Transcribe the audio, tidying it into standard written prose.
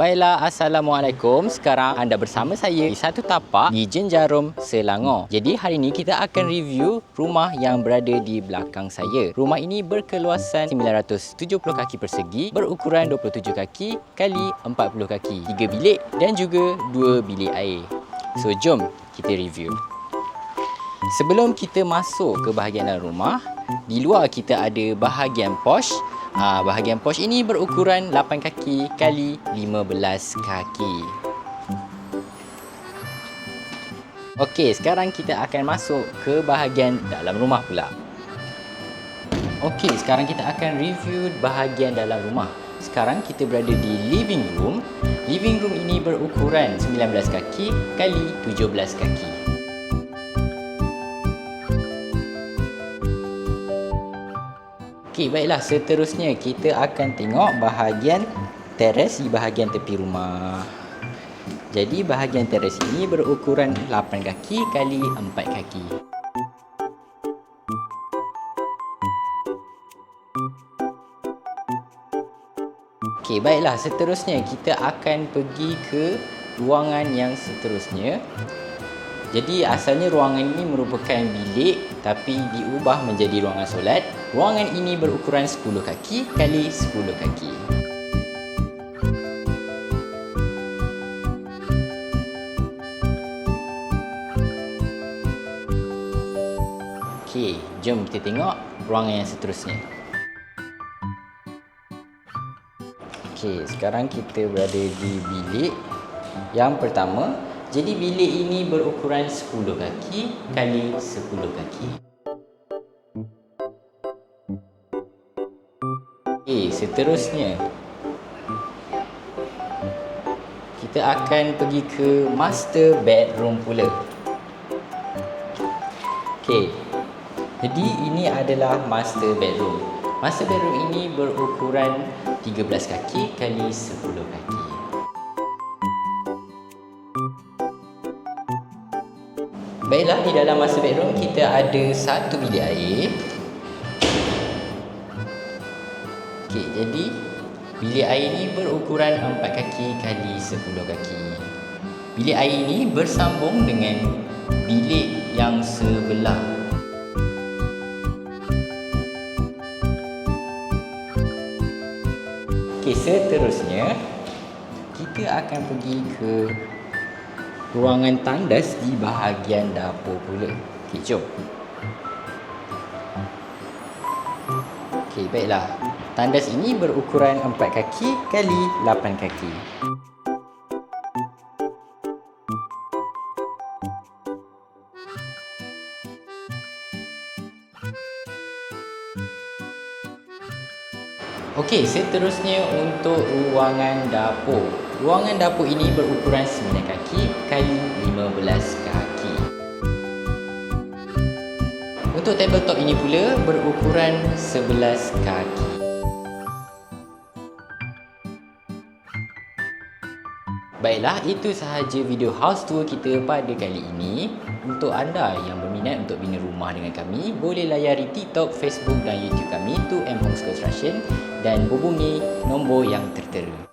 Baiklah, Assalamualaikum. Sekarang anda bersama saya di satu tapak di Jenjarum, Selangor. Jadi hari ini kita akan review rumah yang berada di belakang saya. Rumah ini berkeluasan 970 kaki persegi, berukuran 27 kaki kali 40 kaki, 3 bilik dan juga 2 bilik air. So jom kita review. Sebelum kita masuk ke bahagian dalam rumah, di luar kita ada bahagian porch. Bahagian porch ini berukuran 8 kaki kali 15 kaki. Okey, sekarang kita akan masuk ke bahagian dalam rumah pula. Okey, sekarang kita akan review bahagian dalam rumah. Sekarang kita berada di living room. Living room ini berukuran 19 kaki kali 17 kaki. Okey, baiklah, seterusnya kita akan tengok bahagian teres di bahagian tepi rumah. Jadi bahagian teres ini berukuran 8 kaki kali 4 kaki. Okey, baiklah, seterusnya kita akan pergi ke ruangan yang seterusnya. Jadi asalnya ruangan ini merupakan bilik tapi diubah menjadi ruangan solat. Ruangan ini berukuran 10 kaki kali 10 kaki. Okey, jom kita tengok ruangan yang seterusnya. Okey, sekarang kita berada di bilik yang pertama. Jadi bilik ini berukuran 10 kaki kali 10 kaki. Okey, seterusnya kita akan pergi ke master bedroom pula. Okey. Jadi ini adalah master bedroom. Master bedroom ini berukuran 13 kaki kali 10 kaki. Baiklah, di dalam master bedroom kita ada satu bilik air. Okey, jadi bilik air ini berukuran 4 kaki kali 10 kaki. Bilik air ini bersambung dengan bilik yang sebelah. Okey, seterusnya kita akan pergi ke ruangan tandas di bahagian dapur pula. Okey, jom. Okey, baiklah. Tandas ini berukuran 4 kaki kali 8 kaki. Okey, seterusnya untuk ruangan dapur. Ruangan dapur ini berukuran 9 kaki kali 15 kaki. Untuk tabletop ini pula berukuran 11 kaki. Baiklah, itu sahaja video house tour kita pada kali ini. Untuk anda yang berminat untuk bina rumah dengan kami, boleh layari TikTok, Facebook dan YouTube kami 2M Homes Construction dan hubungi nombor yang tertera.